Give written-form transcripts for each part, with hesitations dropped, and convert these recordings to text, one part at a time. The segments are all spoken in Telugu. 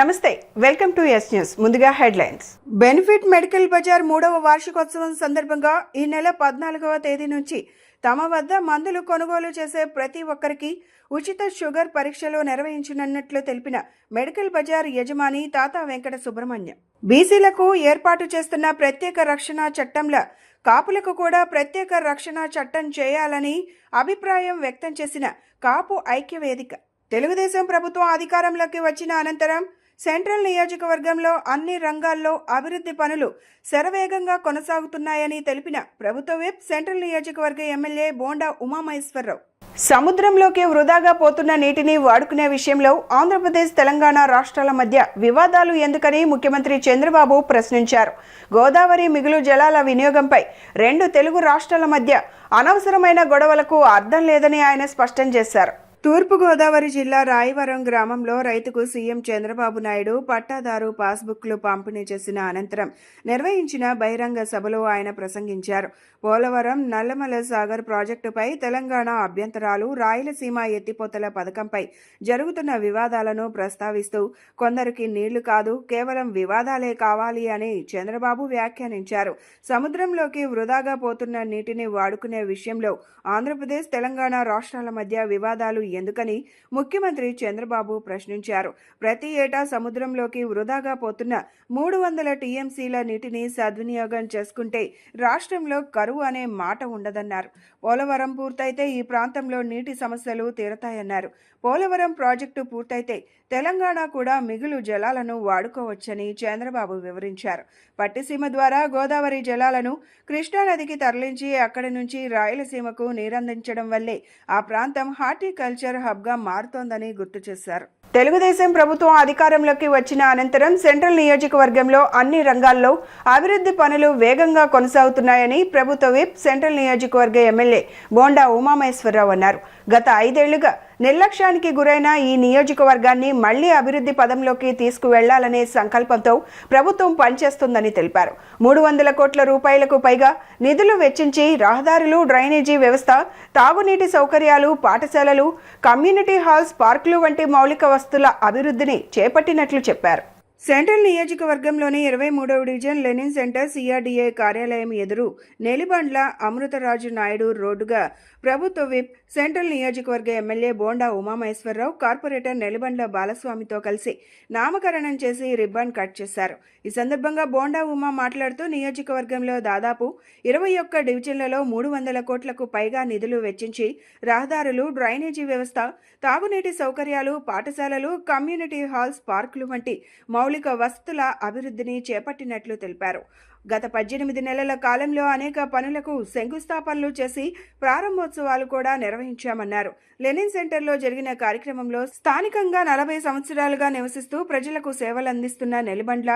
నమస్తే, వెల్కమ్ టు ఎస్ న్యూస్. ముందుగా హెడ్లైన్స్. బెనిఫిట్ మెడికల్ బజార్ 3వ వార్షికోత్సవం సందర్భంగా ఈ నెల 14వ తేదీ నుంచి తమ వద్ద మందులు కొనుగోలు చేసే ప్రతి ఒక్కరికి ఉచిత షుగర్ పరీక్షలు నిర్వహించనున్నట్లు తెలిపిన మెడికల్ బజార్ యజమాని తాతా వెంకట సుబ్రహ్మణ్యం, బీసీలకు ఏర్పాటు చేస్తున్న ప్రత్యేక రక్షణ చట్టంలో కాపులకు కూడా ప్రత్యేక రక్షణ చట్టం చేయాలని అభిప్రాయం వ్యక్తం చేసిన కాపు ఐక్య వేదిక, తెలుగుదేశం ప్రభుత్వం అధికారంలోకి వచ్చిన అనంతరం సెంట్రల్ నియోజకవర్గంలో అన్ని రంగాల్లో అభివృద్ధి పనులు శరవేగంగా కొనసాగుతున్నాయని తెలిపిన ప్రభుత్వ విప్ సెంట్రల్ నియోజకవర్గ ఎమ్మెల్యే బోండా ఉమామహేశ్వరరావు, సముద్రంలోకి వృధాగా పోతున్న నీటిని వాడుకునే విషయంలో ఆంధ్రప్రదేశ్, తెలంగాణ రాష్ట్రాల మధ్య వివాదాలు ఎందుకని ముఖ్యమంత్రి చంద్రబాబు ప్రశ్నించారు. గోదావరి మిగులు జలాల వినియోగంపై రెండు తెలుగు రాష్ట్రాల మధ్య అనవసరమైన గొడవలకు అర్థం లేదని ఆయన స్పష్టం చేశారు. తూర్పుగోదావరి జిల్లా రాయవరం గ్రామంలో రైతుకు సీఎం చంద్రబాబు నాయుడు పట్టాదారు పాస్బుక్లు పంపిణీ చేసిన అనంతరం నిర్వహించిన బహిరంగ సభలో ఆయన ప్రసంగించారు. పోలవరం నల్లమల సాగర్ ప్రాజెక్టుపై తెలంగాణ అభ్యంతరాలు, రాయలసీమ ఎత్తిపోతల పథకంపై జరుగుతున్న వివాదాలను ప్రస్తావిస్తూ కొందరికి నీళ్లు కాదు, కేవలం వివాదాలే కావాలి అని చంద్రబాబు వ్యాఖ్యానించారు. సముద్రంలోకి వృధాగా పోతున్న నీటిని వాడుకునే విషయంలో ఆంధ్రప్రదేశ్, తెలంగాణ రాష్ట్రాల మధ్య వివాదాలు ఎందుకని ముఖ్యమంత్రి చంద్రబాబు ప్రశ్నించారు. ప్రతి ఏటా సముద్రంలోకి వృధాగా పోతున్న 300 టీఎంసీల నీటిని సద్వినియోగం చేసుకుంటే రాష్ట్రంలో కరువు అనే మాట ఉండదన్నారు. పోలవరం పూర్తయితే ఈ ప్రాంతంలో నీటి సమస్యలు తీరతాయన్నారు. పోలవరం ప్రాజెక్టు పూర్తయితే తెలంగాణ కూడా మిగులు జలాలను వాడుకోవచ్చని చంద్రబాబు వివరించారు. పట్టిసీమ ద్వారా గోదావరి జలాలను కృష్ణానదికి తరలించి అక్కడి నుంచి రాయలసీమకు నీరందించడం వల్లే ఆ ప్రాంతం హార్టికల్చర్ హబ్గా మారుతోందని గుర్తు చేశారు. తెలుగుదేశం ప్రభుత్వం అధికారంలోకి వచ్చిన అనంతరం సెంట్రల్ నియోజకవర్గంలో అన్ని రంగాల్లో అభివృద్ధి పనులు వేగంగా కొనసాగుతున్నాయని ప్రభుత్వ విప్ సెంట్రల్ నియోజకవర్గ ఎమ్మెల్యే బోండా ఉమామహేశ్వరరావు అన్నారు. గత 5 ఏళ్లుగా నిర్లక్ష్యానికి గురైన ఈ నియోజకవర్గాన్ని మళ్లీ అభివృద్ధి పదంలోకి తీసుకువెళ్లాలనే సంకల్పంతో ప్రభుత్వం పనిచేస్తుందని తెలిపారు. 300 కోట్ల రూపాయలకు పైగా నిధులు వెచ్చించి రహదారులు, డ్రైనేజీ వ్యవస్థ, తాగునీటి సౌకర్యాలు, పాఠశాలలు, కమ్యూనిటీ హాల్స్, పార్కులు వంటి మౌలిక వస్తువుల అభివృద్ధిని చేపట్టినట్లు చెప్పారు. సెంట్రల్ నియోజకవర్గంలోని 23వ డివిజన్ లెనిన్ సెంటర్ సిఆర్డీఏ కార్యాలయం ఎదురు నెలిబండ్ల అమృతరాజు నాయుడు రోడ్డుగా ప్రభుత్వ విప్ సెంట్రల్ నియోజకవర్గ ఎమ్మెల్యే బోండా ఉమామహేశ్వరరావు కార్పొరేటర్ నెలిబండ్ల బాలస్వామితో కలిసి నామకరణం చేసి రిబ్బన్ కట్ చేశారు. ఈ సందర్భంగా బోండా ఉమా మాట్లాడుతూ నియోజకవర్గంలో దాదాపు 21 డివిజన్లలో 300 కోట్లకు పైగా నిధులు వెచ్చించి రహదారులు, డ్రైనేజీ వ్యవస్థ, తాగునీటి సౌకర్యాలు, పాఠశాలలు, కమ్యూనిటీ హాల్స్, పార్కులు వంటి మౌలిక వసతుల అభివృద్ధిని చేపట్టినట్లు తెలిపారు. గత 18 నెలల కాలంలో అనేక పనులకు శంకుస్థాపనలు చేసి ప్రారంభోత్సవాలు కూడా నిర్వహించామన్నారు. లెనిన్ సెంటర్లో జరిగిన కార్యక్రమంలో స్థానికంగా 40 సంవత్సరాలుగా నివసిస్తూ ప్రజలకు సేవలందిస్తున్న నెలిబండ్ల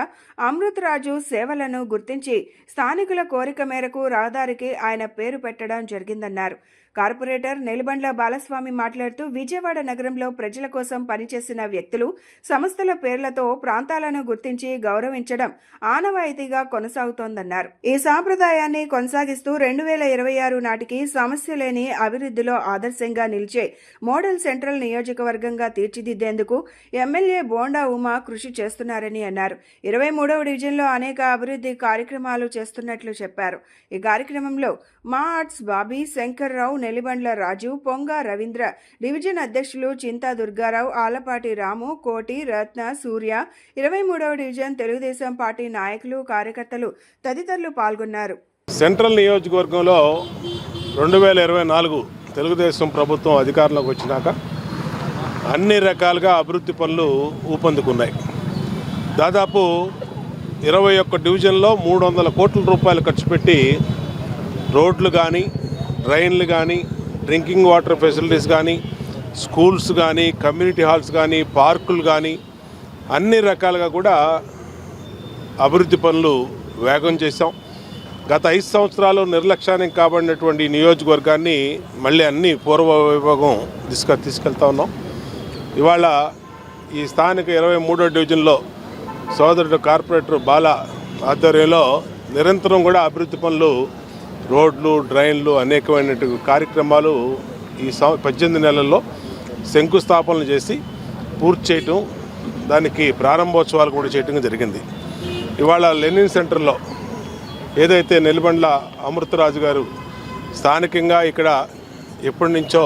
అమృతరాజు సేవలను గుర్తించి స్థానికుల కోరిక మేరకు రహదారికి ఆయన పేరు పెట్టడం జరిగిందన్నారు. కార్పొరేటర్ నెలిబండ్ల బాలస్వామి మాట్లాడుతూ విజయవాడ నగరంలో ప్రజల కోసం పనిచేసిన వ్యక్తులు, సంస్థల పేర్లతో ప్రాంతాలను గుర్తించి గౌరవించడం ఆనవాయితీగా కొనసాగుతోందన్నారు. ఈ సాంప్రదాయాన్ని కొనసాగిస్తూ 2026 నాటికి సమస్య లేని అభివృద్ధిలో ఆదర్శంగా నిలిచే మోడల్ సెంట్రల్ నియోజకవర్గంగా తీర్చిదిద్దేందుకు ఎమ్మెల్యే బోండా ఉమా కృషి చేస్తున్నారని అన్నారు. 23వ డివిజన్లో అనేక అభివృద్ధి కార్యక్రమాలు చేస్తున్నట్లు చెప్పారు. ఈ కార్యక్రమంలో మా ఆర్ట్స్ బాబీ, శంకర్రావు, నెలిబండ్ల రాజు, పొంగ రవీంద్ర, డివిజన్ అధ్యక్షులు చింతా దుర్గారావు, ఆలపాటి రాము, కోటి, రత్న, సూర్య, 23వ డివిజన్ తెలుగుదేశం పార్టీ నాయకులు, కార్యకర్తలు తదితరులు పాల్గొన్నారు. సెంట్రల్ నియోజకవర్గంలో 2024 తెలుగుదేశం ప్రభుత్వం అధికారంలోకి వచ్చినాక అన్ని రకాలుగా అభివృద్ధి పనులు ఊపందుకున్నాయి. దాదాపు 21 డివిజన్లో 300 కోట్ల రూపాయలు ఖర్చు పెట్టి రోడ్లు కానీ, డ్రైన్లు కానీ, డ్రింకింగ్ వాటర్ ఫెసిలిటీస్ కానీ, స్కూల్స్ కానీ, కమ్యూనిటీ హాల్స్ కానీ, పార్కులు కానీ అన్ని రకాలుగా కూడా అభివృద్ధి పనులు వేగం చేశాం. గత 5 సంవత్సరాలు నిర్లక్ష్యానికి కాబడినటువంటి నియోజకవర్గాన్ని మళ్ళీ అన్ని పూర్వ వైభోగం తీసుకెళ్తా ఉన్నాం. ఇవాళ ఈ స్థానిక 23వ డివిజన్లో సోదరుడు కార్పొరేటర్ బాల ఆధ్వర్యంలో నిరంతరం కూడా అభివృద్ధి పనులు, రోడ్లు, డ్రైన్లు, అనేకమైన కార్యక్రమాలు ఈ 18 నెలల్లో శంకుస్థాపనలు చేసి పూర్తి చేయటం దానికి ప్రారంభోత్సవాలు కూడా చేయడం జరిగింది. ఇవాళ లెనిన్ సెంటర్లో ఏదైతే నెల్లిబండ్ల అమృతరాజు గారు స్థానికంగా ఇక్కడ ఎప్పటి నుంచో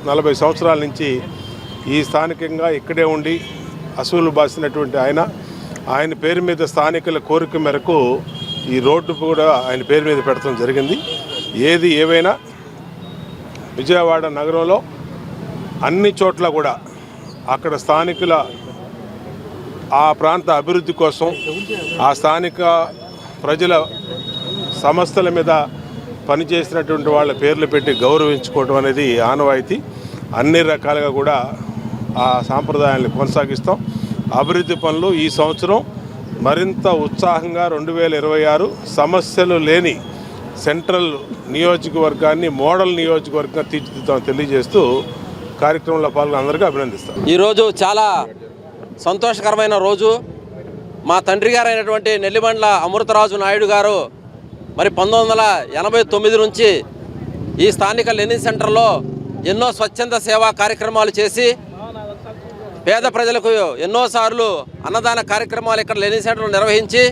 40 సంవత్సరాల నుంచి ఈ స్థానికంగా ఇక్కడే ఉండి అసూలు బాసినటువంటి ఆయన పేరు మీద స్థానికుల కోరిక మేరకు ఈ రోడ్డు కూడా ఆయన పేరు మీద పెట్టడం జరిగింది. ఏది ఏవైనా విజయవాడ నగరంలో అన్ని చోట్ల కూడా అక్కడ స్థానికుల ఆ ప్రాంత అభివృద్ధి కోసం ఆ స్థానిక ప్రజల సమస్యల మీద పనిచేసినటువంటి వాళ్ళ పేర్లు పెట్టి గౌరవించుకోవడం అనేది ఆనవాయితీ. అన్ని రకాలుగా కూడా ఆ సాంప్రదాయాన్ని కొనసాగిస్తాం. అభివృద్ధి పనులు ఈ సంవత్సరం మరింత ఉత్సాహంగా 2026 సమస్యలు లేని సెంట్రల్ నియోజకవర్గాన్ని మోడల్ నియోజకవర్గంగా తీర్చిదిద్దామని తెలియజేస్తూ కార్యక్రమంలో పాల్గొన్న అందరికీ అభినందిస్తాం. ఈరోజు చాలా సంతోషకరమైన రోజు. మా తండ్రి గారు అయినటువంటి నెల్లిబండ్ల అమృతరాజు నాయుడు గారు మరి 1989 నుంచి ఈ స్థానిక లెనిన్ సెంటర్లో ఎన్నో స్వచ్ఛంద సేవా కార్యక్రమాలు చేసి పేద ప్రజలకు ఎన్నోసార్లు అన్నదాన కార్యక్రమాలు ఇక్కడ లెనిన్ సెంటర్లో నిర్వహించి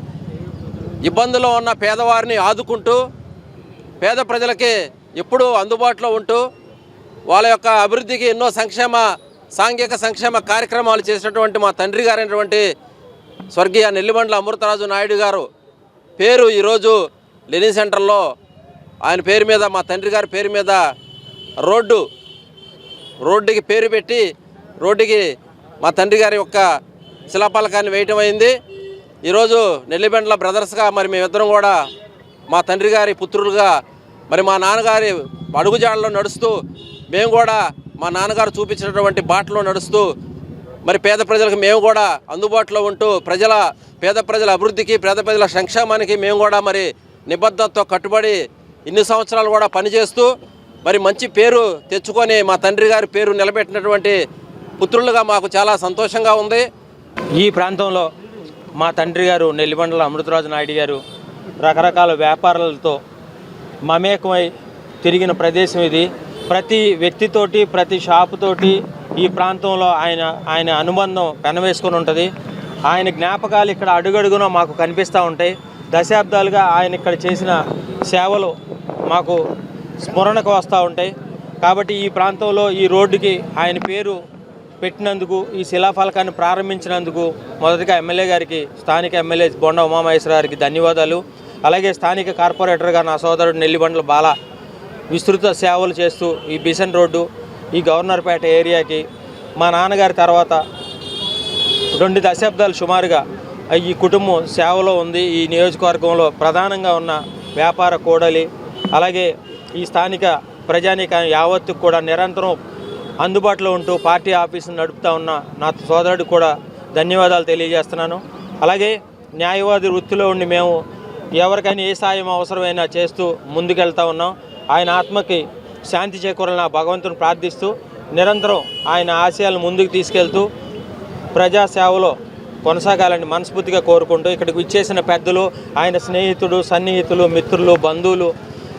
ఇబ్బందుల్లో ఉన్న పేదవారిని ఆదుకుంటూ పేద ప్రజలకి ఎప్పుడూ అందుబాటులో ఉంటూ వాళ్ళ యొక్క అభివృద్ధికి ఎన్నో సాంఘిక సంక్షేమ కార్యక్రమాలు చేసినటువంటి మా తండ్రి గారైనటువంటి స్వర్గీయ నెల్లిబండ్ల అమృతరాజు నాయుడు గారు పేరు ఈరోజు లెనిన్ సెంటర్లో ఆయన పేరు మీద మా తండ్రి గారి పేరు మీద రోడ్డుకి పేరు పెట్టి రోడ్డుకి మా తండ్రి గారి యొక్క శిలాఫలకాన్ని వేయటం అయింది. ఈరోజు నెల్లిబండ్ల బ్రదర్స్గా మరి మేమిద్దరం కూడా మా తండ్రి గారి పుత్రులుగా మరి మా నాన్నగారి అడుగుజాడలో నడుస్తూ మేము కూడా మా నాన్నగారు చూపించినటువంటి బాటలో నడుస్తూ మరి పేద ప్రజలకు మేము కూడా అందుబాటులో ఉంటూ పేద ప్రజల అభివృద్ధికి పేద ప్రజల సంక్షేమానికి మేము కూడా మరి నిబద్ధతతో కట్టుబడి ఇన్ని సంవత్సరాలు కూడా పనిచేస్తూ మరి మంచి పేరు తెచ్చుకొని మా తండ్రి గారి పేరు నిలబెట్టినటువంటి పుత్రులుగా మాకు చాలా సంతోషంగా ఉంది. ఈ ప్రాంతంలో మా తండ్రి గారు నెల్లిబండ్ల అమృతరాజు నాయుడు గారు రకరకాల వ్యాపారాలతో మమేకమై తిరిగిన ప్రదేశం ఇది. ప్రతి వ్యక్తితోటి ప్రతి షాపుతోటి ఈ ప్రాంతంలో ఆయన అనుబంధం పెనవేసుకొని ఉంటుంది. ఆయన జ్ఞాపకాలు ఇక్కడ అడుగడుగున మాకు కనిపిస్తూ ఉంటాయి. దశాబ్దాలుగా ఆయన ఇక్కడ చేసిన సేవలు మాకు స్మరణకు వస్తూ ఉంటాయి. కాబట్టి ఈ ప్రాంతంలో ఈ రోడ్డుకి ఆయన పేరు పెట్టినందుకు, ఈ శిలాఫలకాన్ని ప్రారంభించినందుకు మొదటిగా ఎమ్మెల్యే గారికి, స్థానిక ఎమ్మెల్యే బొండ ఉమామహేశ్వర గారికి ధన్యవాదాలు. అలాగే స్థానిక కార్పొరేటర్గా నా సోదరుడు నెల్లిబండ్ల బాల విస్తృత సేవలు చేస్తూ ఈ బిసన్ రోడ్డు, ఈ గవర్నర్పేట ఏరియాకి మా నాన్నగారి తర్వాత 2 దశాబ్దాలు సుమారుగా ఈ కుటుంబం సేవలో ఉంది. ఈ నియోజకవర్గంలో ప్రధానంగా ఉన్న వ్యాపార కూడలి, అలాగే ఈ స్థానిక ప్రజానీక యావత్తుకు కూడా నిరంతరం అందుబాటులో ఉంటూ పార్టీ ఆఫీసును నడుపుతూ ఉన్న నా సోదరుడికి కూడా ధన్యవాదాలు తెలియజేస్తున్నాను. అలాగే న్యాయవాది వృత్తిలో ఉండి మేము ఎవరికైనా ఏ సాయం అవసరమైనా చేస్తూ ముందుకెళ్తూ ఉన్నాం. ఆయన ఆత్మకి శాంతి చేకూరాలని భగవంతుని ప్రార్థిస్తూ నిరంతరం ఆయన ఆశయాలను ముందుకు తీసుకెళ్తూ ప్రజాసేవలో కొనసాగాలని మనస్ఫూర్తిగా కోరుకుంటూ ఇక్కడికి విచ్చేసిన పెద్దలు, ఆయన స్నేహితుడు, సన్నిహితులు, మిత్రులు, బంధువులు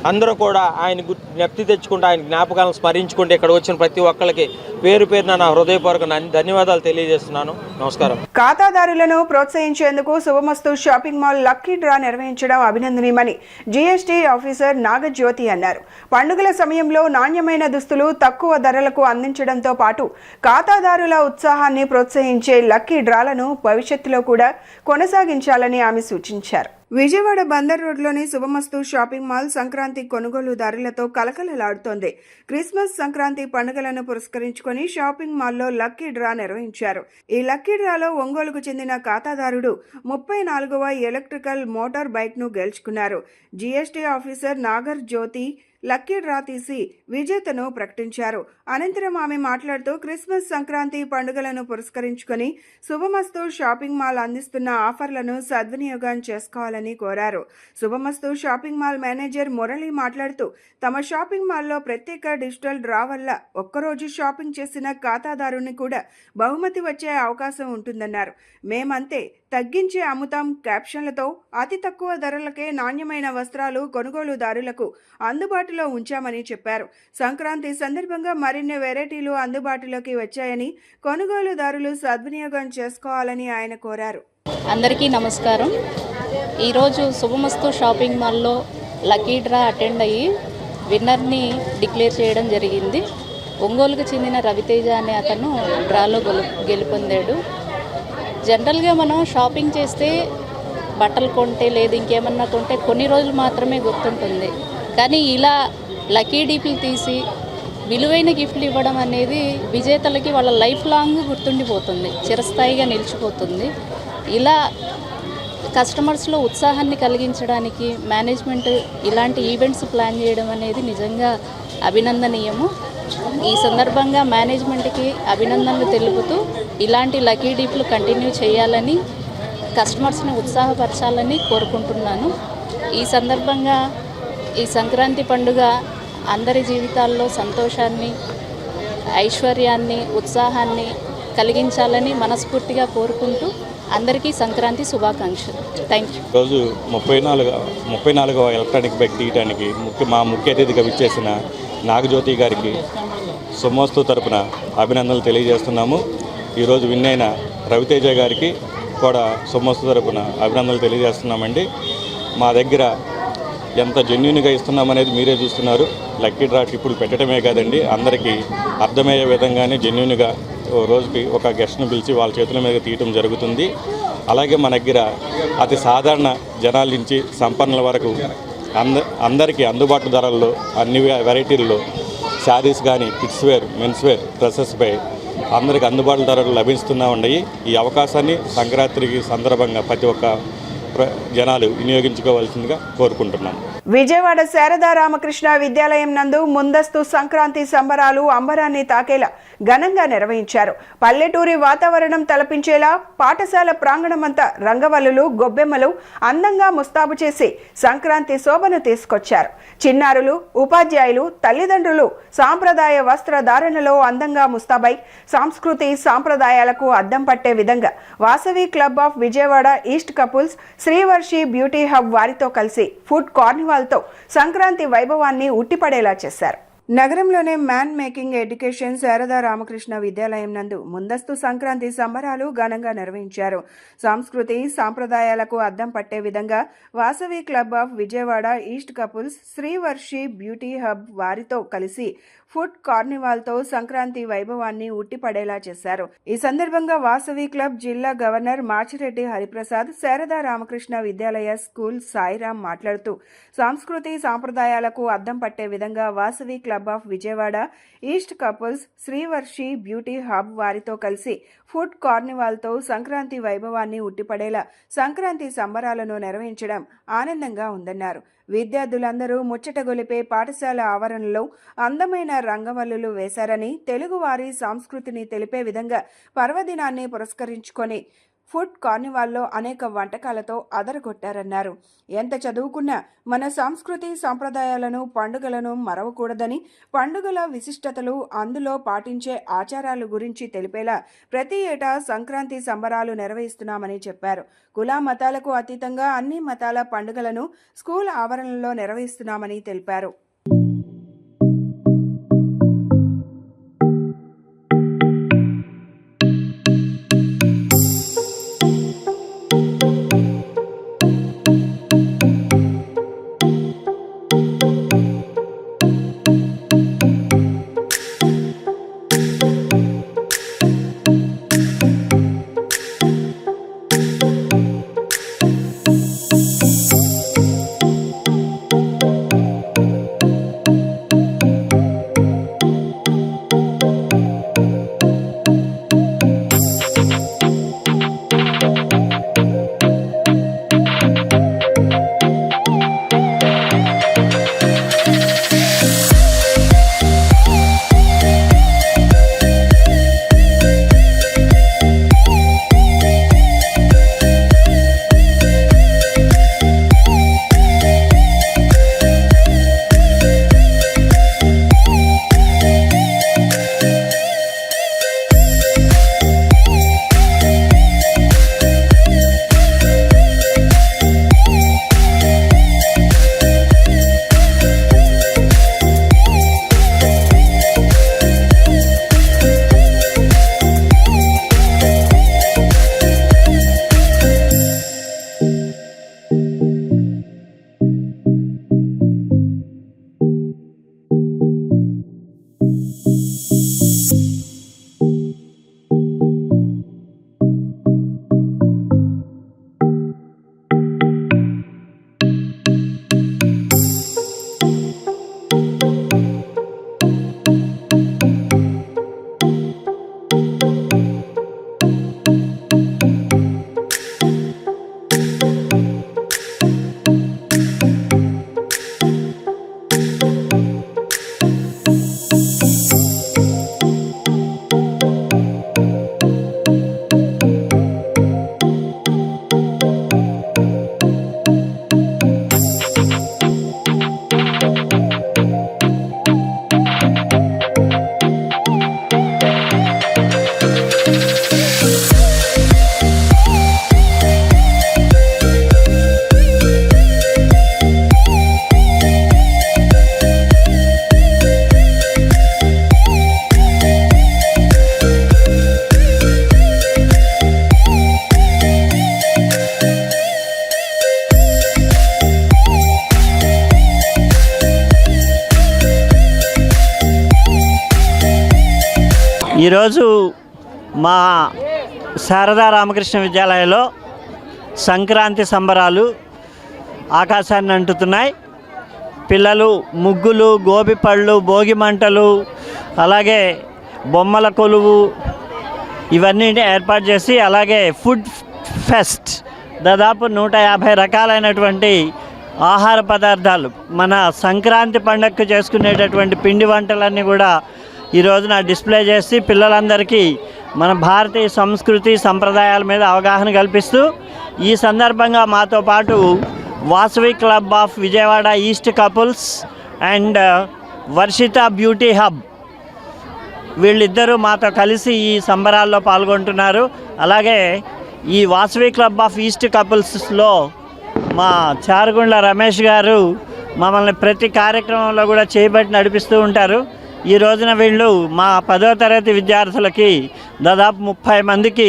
అందరూ కూడా ఆయన జ్ఞప్తి తెచ్చుకుంటూ ఆయన జ్ఞాపకాలను స్మరించుకుంటూ ఇక్కడ వచ్చిన ప్రతి ఒక్కరికి పేరు పేరున నా హృదయపూర్వక ధన్యవాదాలు తెలియజేస్తున్నాను. నమస్కారం. ఖాతాదారులను ప్రోత్సహించేందుకు శుభమస్తు షాపింగ్ మాల్ లక్కీ డ్రా నిర్వహించడం అభినందనీయమని జీఎస్టీ ఆఫీసర్ నాగజ్యోతి అన్నారు. పండుగల సమయంలో నాణ్యమైన దుస్తులు తక్కువ ధరలకు అందించడంతో పాటు ఖాతాదారుల ఉత్సాహాన్ని ప్రోత్సహించే లక్కీ డ్రాలను భవిష్యత్తులో కూడా కొనసాగించాలని ఆమె సూచించారు. విజయవాడ బందర్ రోడ్లోని శుభమస్తు షాపింగ్ మాల్ సంక్రాంతి కొనుగోలుదారులతో కలకలలాడుతోంది. క్రిస్మస్, సంక్రాంతి పండుగలను పురస్కరించుకొని షాపింగ్ మాల్లో లక్కీ డ్రా నిర్వహించారు. ఈ లక్కీ డ్రాలో ఒంగోలుకు చెందిన ఖాతాదారుడు 34వ ఎలక్ట్రికల్ మోటార్ బైక్ ను గెలుచుకున్నారు. జీఎస్టీ ఆఫీసర్ నాగర్ జ్యోతి లక్కీ డ్రా తీసి విజేతను ప్రకటించారు. అనంతరం ఆమె మాట్లాడుతూ క్రిస్మస్, సంక్రాంతి పండుగలను పురస్కరించుకొని శుభమస్తు షాపింగ్ మాల్ అందిస్తున్న ఆఫర్లను సద్వినియోగం చేసుకోవాలని కోరారు. శుభమస్తు షాపింగ్ మాల్ మేనేజర్ మురళి మాట్లాడుతూ తమ షాపింగ్ మాల్లో ప్రత్యేక డిజిటల్ డ్రా వల్ల ఒక్కరోజు షాపింగ్ చేసిన ఖాతాదారుని కూడా బహుమతి వచ్చే అవకాశం ఉంటుందన్నారు. మేమంతే తగ్గించి అమ్ముతాం క్యాప్షన్లతో అతి తక్కువ ధరలకే నాణ్యమైన వస్త్రాలు కొనుగోలుదారులకు అందుబాటులో ఉంచామని చెప్పారు. సంక్రాంతి సందర్భంగా మరిన్ని వెరైటీలు అందుబాటులోకి వచ్చాయని కొనుగోలుదారులు సద్వినియోగం చేసుకోవాలని ఆయన కోరారు. అందరికీ నమస్కారం. ఈరోజు శుభమస్తు షాపింగ్ మాల్లో లక్కీ డ్రా అటెండ్ అయ్యి విన్నర్ని డిక్లేర్ చేయడం జరిగింది. ఒంగోలుకు చెందిన రవితేజ అనే అతను డ్రాలో గెలుపొందాడు. జనరల్గా మనం షాపింగ్ చేస్తే బట్టలు కొంటే లేదు ఇంకేమన్నా కొంటే కొన్ని రోజులు మాత్రమే గుర్తుంటుంది. కానీ ఇలా లక్కీ డీప్లు తీసి విలువైన గిఫ్ట్లు ఇవ్వడం అనేది విజేతలకి వాళ్ళ లైఫ్ లాంగ్ గుర్తుండిపోతుంది, చిరస్థాయిగా నిలిచిపోతుంది. ఇలా కస్టమర్స్లో ఉత్సాహాన్ని కలిగించడానికి మేనేజ్మెంట్ ఇలాంటి ఈవెంట్స్ ప్లాన్ చేయడం అనేది నిజంగా అభినందనీయము. ఈ సందర్భంగా మేనేజ్మెంట్కి అభినందనలు తెలుపుతూ ఇలాంటి లక్కీ డీప్లు కంటిన్యూ చేయాలని, కస్టమర్స్ని ఉత్సాహపరచాలని కోరుకుంటున్నాను. ఈ సందర్భంగా ఈ సంక్రాంతి పండుగ అందరి జీవితాల్లో సంతోషాన్ని, ఐశ్వర్యాన్ని, ఉత్సాహాన్ని కలిగించాలని మనస్ఫూర్తిగా కోరుకుంటూ అందరికీ సంక్రాంతి శుభాకాంక్షలు. Thank you. రోజు 34వ ఎలక్ట్రానిక్ బైక్ తీయడానికి మా ముఖ్య అతిథిగా విచ్చేసిన నాగజ్యోతి గారికి సుమోస్తు తరపున అభినందనలు తెలియజేస్తున్నాము. ఈరోజు విన్ అయిన రవితేజ గారికి కూడా సుమోస్తు తరపున అభినందనలు తెలియజేస్తున్నామండి. మా దగ్గర ఎంత జెన్యూన్గా ఇస్తున్నామనేది మీరే చూస్తున్నారు. లక్కీ డ్రా ఇప్పుడు పెట్టడమే కాదండి, అందరికీ అర్థమయ్యే విధంగానే జెన్యూన్గా రోజుకి ఒక గెస్ట్ను పిలిచి వాళ్ళ చేతుల మీద తీయటం జరుగుతుంది. అలాగే మన దగ్గర అతి సాధారణ జనాల నుంచి సంపన్నుల వరకు అందరికీ అందుబాటు ధరల్లో అన్ని వెరైటీల్లో శారీస్ కానీ, కిడ్స్ వేర్, మెన్స్ వేర్, డ్రెస్సెస్పై అందరికీ అందుబాటు ధరలు లభిస్తూనే ఉన్నాయి. ఈ అవకాశాన్ని సంక్రాంతికి సందర్భంగా ప్రతి ఒక్క జనాలు వినియోగించుకోవాల్సిందిగా కోరుకుంటున్నాను. విజయవాడ శారదా రామకృష్ణ విద్యాలయం నందు ముందస్తు సంక్రాంతి సంబరాలు అంబరాన్ని తాకేలా ఘనంగా నిర్వహించారు. పల్లెటూరి వాతావరణం తలపించేలా పాఠశాల ప్రాంగణమంతా రంగవల్లులు, గొబ్బెమ్మలు అందంగా ముస్తాబు చేసి సంక్రాంతి శోభను తీసుకొచ్చారు. చిన్నారులు, ఉపాధ్యాయులు, తల్లిదండ్రులు సాంప్రదాయ వస్త్రధారణలో అందంగా ముస్తాబై సంస్కృతి సాంప్రదాయాలకు అద్దం పట్టే విధంగా Vasavi club of Vijayawada east couples, Srivarshi beauty hub వారితో కలిసి ఫుడ్ కార్నివాల్తో సంక్రాంతి వైభవాన్ని ఉట్టిపడేలా చేశారు. నగరంలోనే man making education Sharada Ramakrishna Vidyalayam నందు ముందస్తు సంక్రాంతి సంబరాలు ఘనంగా నిర్వహించారు. సంస్కృతి సాంప్రదాయాలకు అద్దం పట్టే విధంగా Vasavi club of Vijayawada east couples, Srivarshi beauty hub వారితో కలిసి ఫుడ్ కార్నివాల్తో సంక్రాంతి వైభవాన్ని ఉట్టిపడేలా చేశారు. ఈ సందర్భంగా వాసవి క్లబ్ జిల్లా గవర్నర్ మార్చిరెడ్డి హరిప్రసాద్, శారదా రామకృష్ణ విద్యాలయ స్కూల్ సాయిరాం మాట్లాడుతూ సంస్కృతి సాంప్రదాయాలకు అద్దం పట్టే విధంగా Vasavi club of Vijayawada east couples, Srivarshi beauty hub వారితో కలిసి ఫుడ్ కార్నివాల్తో సంక్రాంతి వైభవాన్ని ఉట్టిపడేలా సంక్రాంతి సంబరాలను నిర్వహించడం ఆనందంగా ఉందన్నారు. విద్యార్థులందరూ ముచ్చటగొలిపే పాఠశాల ఆవరణలో అందమైన రంగవల్లులు వేశారని, తెలుగువారి సంస్కృతిని తెలిపే విధంగా పర్వదినాన్ని పురస్కరించుకొని ఫుడ్ కార్నివాల్లో అనేక వంటకాలతో అదరగొట్టారన్నారు. ఎంత చదువుకున్నా మన సంస్కృతి సంప్రదాయాలను, పండుగలను మరవకూడదని, పండుగల విశిష్టతలు, అందులో పాటించే ఆచారాల గురించి తెలిపేలా ప్రతి ఏటా సంక్రాంతి సంబరాలు నిర్వహిస్తున్నామని చెప్పారు. కుల మతాలకు అతీతంగా అన్ని మతాల పండుగలను స్కూల్ ఆవరణలో నిర్వహిస్తున్నామని తెలిపారు. ఈరోజు మా శారదా రామకృష్ణ విద్యాలయంలో సంక్రాంతి సంబరాలు ఆకాశాన్ని అంటుతున్నాయి. పిల్లలు ముగ్గులు, గోబిపళ్ళు, భోగి మంటలు, అలాగే బొమ్మల కొలువు ఇవన్నీ ఏర్పాటు చేసి, అలాగే ఫుడ్ ఫెస్ట్ దాదాపు 150 రకాలైనటువంటి ఆహార పదార్థాలు, మన సంక్రాంతి పండగకు చేసుకునేటటువంటి పిండి వంటలన్నీ కూడా ఈ రోజున డిస్ప్లే చేసి పిల్లలందరికీ మన భారతీయ సంస్కృతి సంప్రదాయాల మీద అవగాహన కల్పిస్తూ, ఈ సందర్భంగా మాతో పాటు Vasavi club of Vijayawada east couples and Varshita beauty hub వీళ్ళిద్దరూ మాతో కలిసి ఈ సంబరాల్లో పాల్గొంటున్నారు. అలాగే ఈ వాసవి క్లబ్ ఆఫ్ ఈస్ట్ కపుల్స్లో మా చారుగుండ్ల రమేష్ గారు మమ్మల్ని ప్రతి కార్యక్రమంలో కూడా చేయబట్టి నడిపిస్తూ ఉంటారు. ఈ రోజున వీళ్ళు మా 10వ తరగతి విద్యార్థులకి దాదాపు 30 మందికి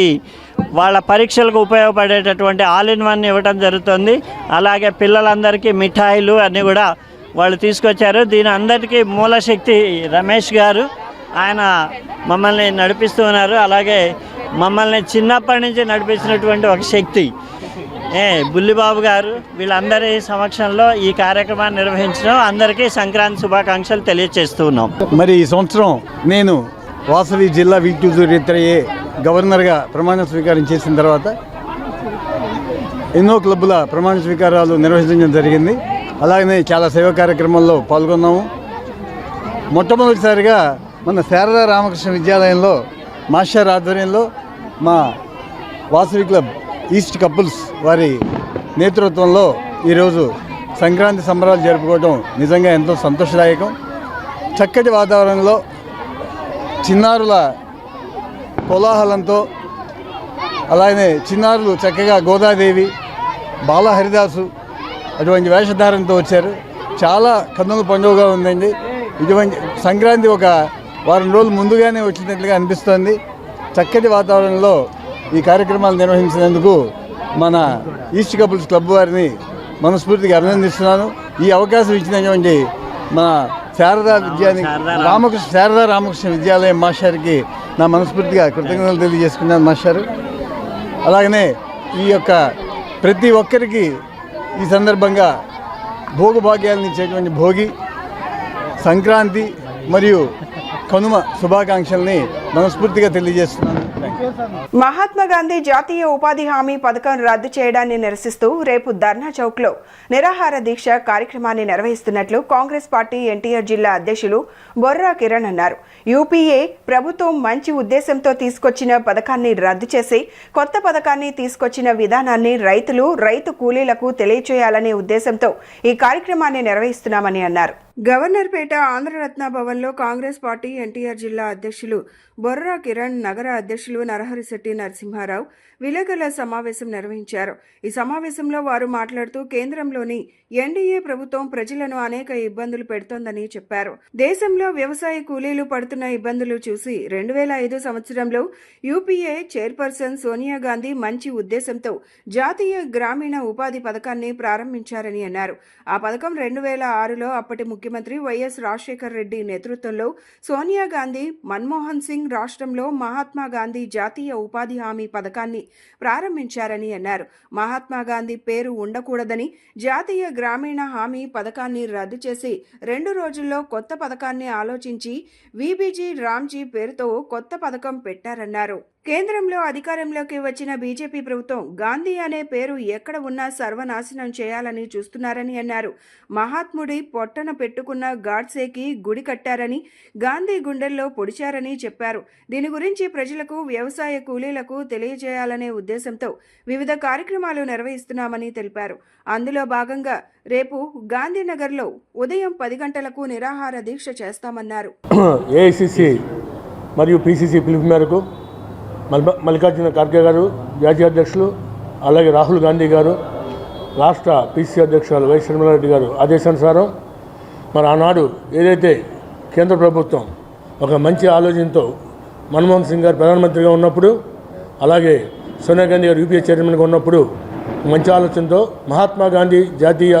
వాళ్ళ పరీక్షలకు ఉపయోగపడేటటువంటి ఆల్ ఇన్ వన్ ఇవ్వడం జరుగుతుంది. అలాగే పిల్లలందరికీ మిఠాయిలు అన్నీ కూడా వాళ్ళు తీసుకొచ్చారు. దీని అందరికీ మూలశక్తి రమేష్ గారు, ఆయన మమ్మల్ని నడిపిస్తూ ఉన్నారు. అలాగే మమ్మల్ని చిన్నప్పటి నుంచి నడిపించినటువంటి ఒక శక్తి బుల్లిబాబు గారు, వీళ్ళందరి సమక్షంలో ఈ కార్యక్రమాన్ని నిర్వహించడం అందరికీ సంక్రాంతి శుభాకాంక్షలు తెలియజేస్తున్నాం. మరి ఈ సంవత్సరం నేను వాసవి జిల్లా వీటూరుతరయ్యే గవర్నర్గా ప్రమాణ స్వీకారం చేసిన తర్వాత ఎన్నో క్లబ్బుల ప్రమాణ స్వీకారాలు నిర్వహించడం జరిగింది. అలాగనే చాలా సేవా కార్యక్రమాల్లో పాల్గొన్నాము. మొట్టమొదటిసారిగా మన శారదా రామకృష్ణ విద్యాలయంలో మాస్టర్ ఆధ్వర్యంలో మా వాసవి క్లబ్ ఈస్ట్ కపుల్స్ వారి నేతృత్వంలో ఈరోజు సంక్రాంతి సంబరాలు జరుపుకోవడం నిజంగా ఎంతో సంతోషదాయకం. చక్కటి వాతావరణంలో చిన్నారుల కోలాహలంతో, అలాగే చిన్నారులు చక్కగా గోదాదేవి, బాలహరిదాసు అటువంటి వేషధారణతో వచ్చారు. చాలా కన్నుల పండుగగా ఉందండి. ఇటువంటి సంక్రాంతి ఒక వారం రోజులు ముందుగానే వచ్చినట్లుగా అనిపిస్తోంది. చక్కటి వాతావరణంలో ఈ కార్యక్రమాలు నిర్వహించినందుకు మన ఈస్ట్ కపుల్స్ క్లబ్ వారిని మనస్ఫూర్తిగా అభినందిస్తున్నాను. ఈ అవకాశం ఇచ్చినటువంటి మన శారదా రామకృష్ణ విద్యాలయం మాస్టర్కి నా మనస్ఫూర్తిగా కృతజ్ఞతలు తెలియజేసుకున్నాను మాస్టారు. అలాగనే ఈ యొక్క ప్రతి ఒక్కరికి ఈ సందర్భంగా భోగభాగ్యాలను ఇచ్చేటువంటి భోగి, సంక్రాంతి మరియు కనుమ శుభాకాంక్షల్ని మనస్ఫూర్తిగా తెలియజేస్తున్నాను. మహాత్మా గాంధీ జాతీయ ఉపాధి హామీ పథకం రద్దు చేయడాన్ని నిరసిస్తూ రేపు ధర్నా చౌక్లో నిరాహార దీక్ష కార్యక్రమాన్ని నిర్వహిస్తున్నట్లు కాంగ్రెస్ పార్టీ ఎన్టీఆర్ జిల్లా అధ్యక్షులు బొర్రా కిరణ్ అన్నారు. యూపీఏ ప్రభుత్వం మంచి ఉద్దేశంతో తీసుకొచ్చిన పథకాన్ని రద్దు చేసి కొత్త పథకాన్ని తీసుకొచ్చిన విధానాన్ని రైతు కూలీలకు తెలియచేయాలనే ఉద్దేశంతో ఈ కార్యక్రమాన్ని నిర్వహిస్తున్నామని అన్నారు. గవర్నర్పేట ఆంధ్రరత్న భవన్లో కాంగ్రెస్ పార్టీ ఎన్టీఆర్ జిల్లా అధ్యక్షులు బొర్రా కిరణ్, నగర అధ్యక్షులు నరహరిశెట్టి నరసింహారావు విలేకరుల సమావేశం నిర్వహించారు. ఈ సమావేశంలో వారు మాట్లాడుతూ కేంద్రంలోని ఎన్డీఏ ప్రభుత్వం ప్రజలను అనేక ఇబ్బందులు పెడుతోందని చెప్పారు. దేశంలో వ్యవసాయ కూలీలు పడుతున్న ఇబ్బందులు చూసి 2005 సంవత్సరంలో యూపీఏ చైర్పర్సన్ సోనియా గాంధీ మంచి ఉద్దేశంతో జాతీయ గ్రామీణ ఉపాధి పథకాన్ని ప్రారంభించారని అన్నారు. ఆ పథకం 2006లో అప్పటి ముఖ్యమంత్రి వైఎస్ రాజశేఖర్ రెడ్డి నేతృత్వంలో సోనియా గాంధీ, మన్మోహన్ సింగ్ రాష్ట్రంలో మహాత్మా గాంధీ జాతీయ ఉపాధి హామీ పథకాన్ని ప్రారంభించారని అన్నారు. మహాత్మా గాంధీ పేరు ఉండకూడదని జాతీయ గ్రామీణ హామీ పథకాన్ని రద్దు చేసి 2 రోజుల్లో కొత్త పథకాన్ని ఆలోచించి వీబీజీ రామ్జీ పేరుతో కొత్త పథకం పెట్టారన్నారు. కేంద్రంలో అధికారంలోకి వచ్చిన బీజేపీ ప్రభుత్వం గాంధీ అనే పేరు ఎక్కడ ఉన్నా సర్వనాశనం చేయాలని చూస్తున్నారని అన్నారు. మహాత్ముడి పొట్టన పెట్టుకున్న గాడ్సేకి గుడి కట్టారని, గాంధీ గుండెల్లో పొడిచారని చెప్పారు. దీని గురించి ప్రజలకు, వ్యవసాయ కూలీలకు తెలియజేయాలనే ఉద్దేశంతో వివిధ కార్యక్రమాలు నిర్వహిస్తున్నామని తెలిపారు. అందులో భాగంగా రేపు గాంధీనగర్లో ఉదయం 10 గంటలకు నిరాహార దీక్ష చేస్తామన్నారు. ఏఐసిసి మరియు పిసిసి పిలుపు మేరకు మల్లికార్జున ఖార్గే గారు జాతీయ అధ్యక్షులు, అలాగే రాహుల్ గాంధీ గారు రాష్ట్ర పిసిసి అధ్యక్షులు వై శర్మిలారెడ్డి గారు ఆదేశానుసారం మరి ఆనాడు ఏదైతే కేంద్ర ప్రభుత్వం ఒక మంచి ఆలోచనతో మన్మోహన్ సింగ్ గారు ప్రధానమంత్రిగా ఉన్నప్పుడు, అలాగే సోనియా గాంధీ గారు యూపీఏ చైర్మన్గా ఉన్నప్పుడు మంచి ఆలోచనతో మహాత్మా గాంధీ జాతీయ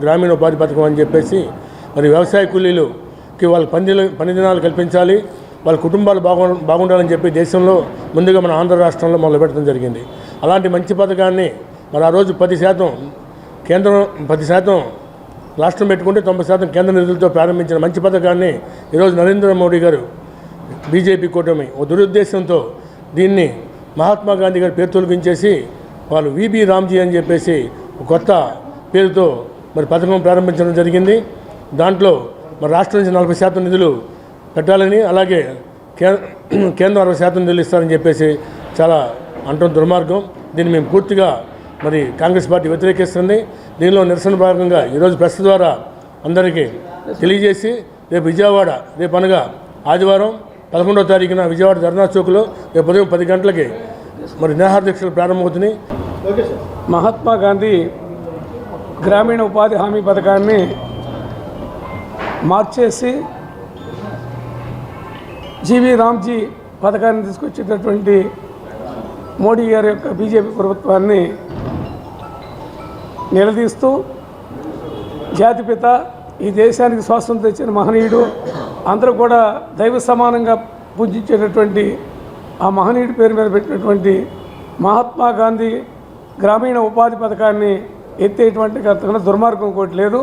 గ్రామీణ ఉపాధి పథకం అని చెప్పేసి మరి వ్యవసాయ కూలీలుకి వాళ్ళ పని దినాలు కల్పించాలి, వాళ్ళ కుటుంబాలు బాగుండాలని చెప్పి దేశంలో ముందుగా మన ఆంధ్ర రాష్ట్రంలో మొదలుపెట్టడం జరిగింది. అలాంటి మంచి పథకాన్ని మరి ఆ రోజు 10% కేంద్రం 10% రాష్ట్రం పెట్టుకుంటే 90% కేంద్ర నిధులతో ప్రారంభించిన మంచి పథకాన్ని ఈరోజు నరేంద్ర మోడీ గారు బీజేపీ కూటమి ఓ దురుద్దేశంతో దీన్ని మహాత్మా గాంధీ గారి పేరు తొలగించేసి వాళ్ళు విబి రామ్జీ అని చెప్పేసి కొత్త పేరుతో మరి పథకం ప్రారంభించడం జరిగింది. దాంట్లో మరి రాష్ట్రం నుంచి 40% నిధులు పెట్టాలని, అలాగే కేంద్రం 60% నిధులు ఇస్తారని చెప్పేసి చాలా అంటున్న దుర్మార్గం. దీన్ని మేము పూర్తిగా మరి కాంగ్రెస్ పార్టీ వ్యతిరేకిస్తుంది. దీనిలో నిరసన భాగంగా ఈరోజు ప్రెస్ ద్వారా అందరికీ తెలియజేసి రేపు విజయవాడ రేపు అనగా ఆదివారం 11వ తారీఖున విజయవాడ ధర్నా చౌక్లో రేపు ఉదయం 10 గంటలకి మరి నిరాహార దీక్షలు ప్రారంభమవుతున్నాయి. మహాత్మా గాంధీ గ్రామీణ ఉపాధి హామీ పథకాన్ని మార్చేసి జీవి రామ్జీ పథకాన్ని తీసుకొచ్చేటటువంటి మోడీ గారి యొక్క బీజేపీ ప్రభుత్వాన్ని నిలదీస్తూ జాతిపిత ఈ దేశానికి స్వాతంత్రం తెచ్చిన మహనీయుడు, అందరూ కూడా దైవ సమానంగా పూజించేటటువంటి ఆ మహనీయుడి పేరు మీద పెట్టినటువంటి మహాత్మా గాంధీ గ్రామీణ ఉపాధి పథకాన్ని ఎత్తేటువంటి అంతకన్నా దుర్మార్గం ఇంకోటి లేదు.